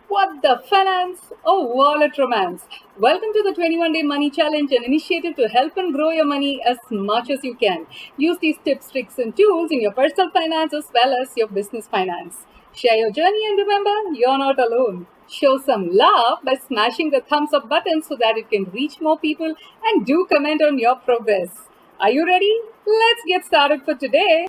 What the finance? Oh, wallet romance. Welcome to the 21-day money challenge, an initiative to help and grow your money as much as you can. Use these tips, tricks, and tools in your personal finance as well as your business finance. Share your journey and remember, you're not alone. Show some love by smashing the thumbs up button so that it can reach more people and do comment on your progress. Are you ready? Let's get started for today.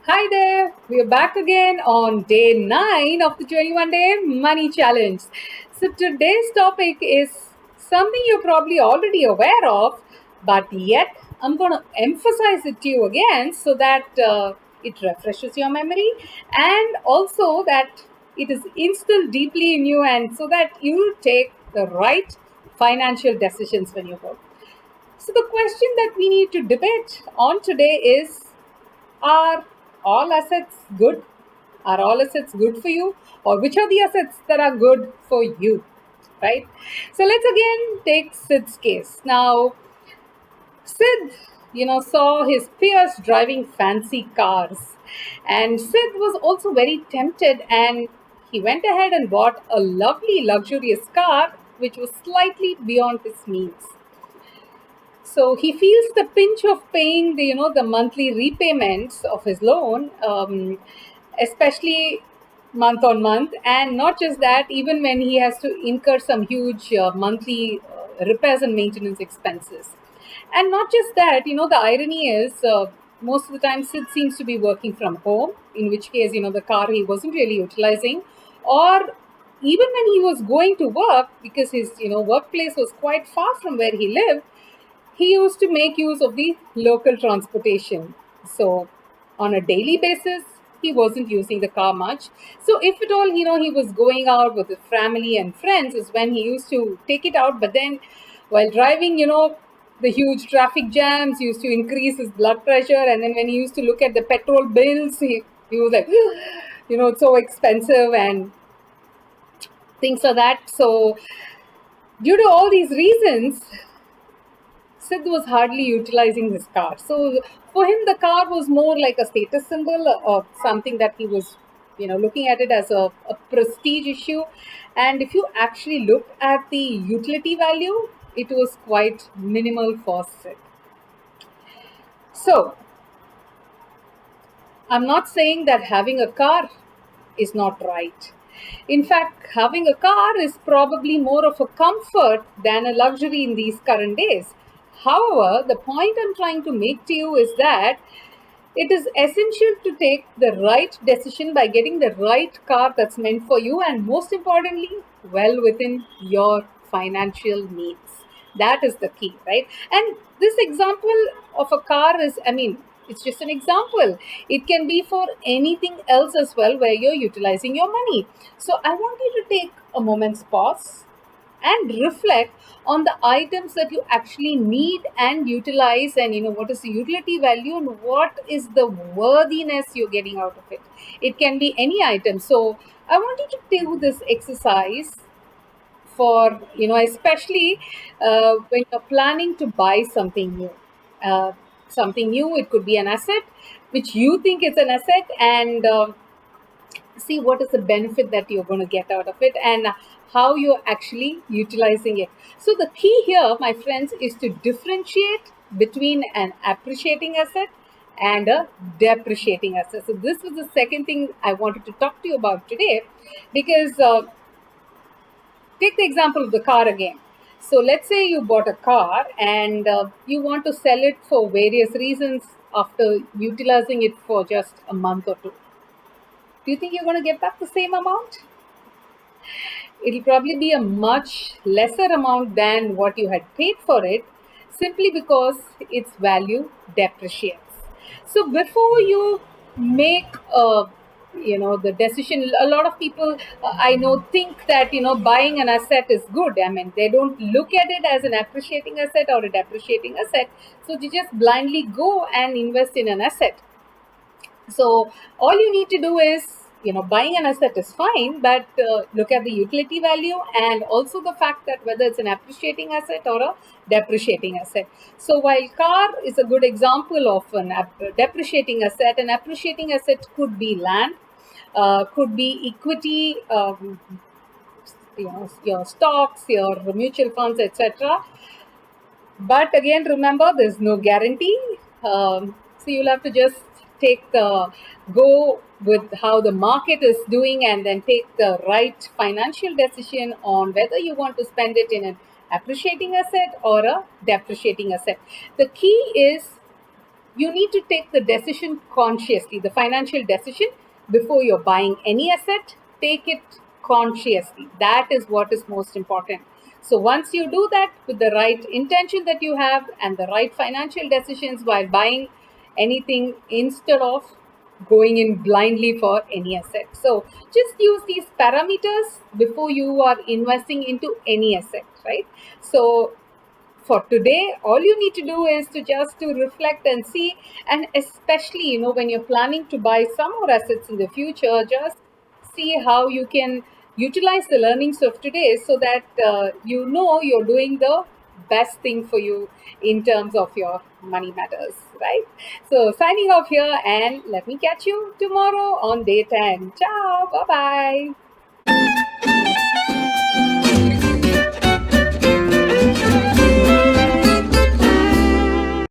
Hi there, we are back again on day 9 of the 21-day money challenge. So, today's topic is something you're probably already aware of, but yet I'm going to emphasize it to you again so that it refreshes your memory and also that it is instilled deeply in you and so that you take the right financial decisions when you go. So, the question that we need to debate on today is, are all assets good? Are all assets good for you? Or which are the assets that are good for you? Right? So let's again take Sid's case. Now, Sid, saw his peers driving fancy cars. And Sid was also very tempted and he went ahead and bought a lovely luxurious car which was slightly beyond his means. So he feels the pinch of paying the monthly repayments of his loan, especially month on month, and not just that, even when he has to incur some huge monthly repairs and maintenance expenses. And not just that, the irony is most of the time Sid seems to be working from home, in which case, the car he wasn't really utilizing, or even when he was going to work, because his workplace was quite far from where he lived, he used to make use of the local transportation. So, on a daily basis, he wasn't using the car much. So, if at all, he was going out with his family and friends, is when he used to take it out. But then, while driving, the huge traffic jams used to increase his blood pressure. And then, when he used to look at the petrol bills, he was like, it's so expensive and things like that. So, due to all these reasons, Sid was hardly utilizing his car. So for him, the car was more like a status symbol of something that he was, looking at it as a prestige issue. And if you actually look at the utility value, it was quite minimal for Sid. So I'm not saying that having a car is not right. In fact, having a car is probably more of a comfort than a luxury in these current days. However, the point I'm trying to make to you is that it is essential to take the right decision by getting the right car that's meant for you and, most importantly, well within your financial needs. That is the key, right? And this example of a car is, it's just an example. It can be for anything else as well where you're utilizing your money. So I want you to take a moment's pause and reflect on the items that you actually need and utilize, and what is the utility value and what is the worthiness you're getting out of it. It can be any item. So I want you to do this exercise for especially when you're planning to buy something new. Something new, it could be an asset which you think is an asset, and see what is the benefit that you're going to get out of it and how you're actually utilizing it. So the key here, my friends, is to differentiate between an appreciating asset and a depreciating asset. So this was the second thing I wanted to talk to you about today, because take the example of the car again. So let's say you bought a car and you want to sell it for various reasons after utilizing it for just a month or two. Do you think you're going to get back the same amount? It'll probably be a much lesser amount than what you had paid for it, simply because its value depreciates. So before you make the decision, a lot of people I know think that buying an asset is good. They don't look at it as an appreciating asset or a depreciating asset, so they just blindly go and invest in an asset. So all you need to do is, buying an asset is fine, but look at the utility value and also the fact that whether it's an appreciating asset or a depreciating asset. So while car is a good example of an depreciating asset, an appreciating asset could be land, could be equity, your stocks, your mutual funds, etc. But again, remember, there's no guarantee. So you'll have to just go with how the market is doing, and then take the right financial decision on whether you want to spend it in an appreciating asset or a depreciating asset. The key is you need to take the decision consciously, the financial decision, before you're buying any asset. Take it consciously. That is what is most important. So once you do that with the right intention that you have and the right financial decisions while buying anything, instead of going in blindly for any asset. So just use these parameters before you are investing into any asset, right? So for today, all you need to do is to just to reflect and see, and especially, when you're planning to buy some more assets in the future, just see how you can utilize the learnings of today, so that you're doing the best thing for you in terms of your money matters, right? So signing off here, and let me catch you tomorrow on day 10. Ciao, bye bye.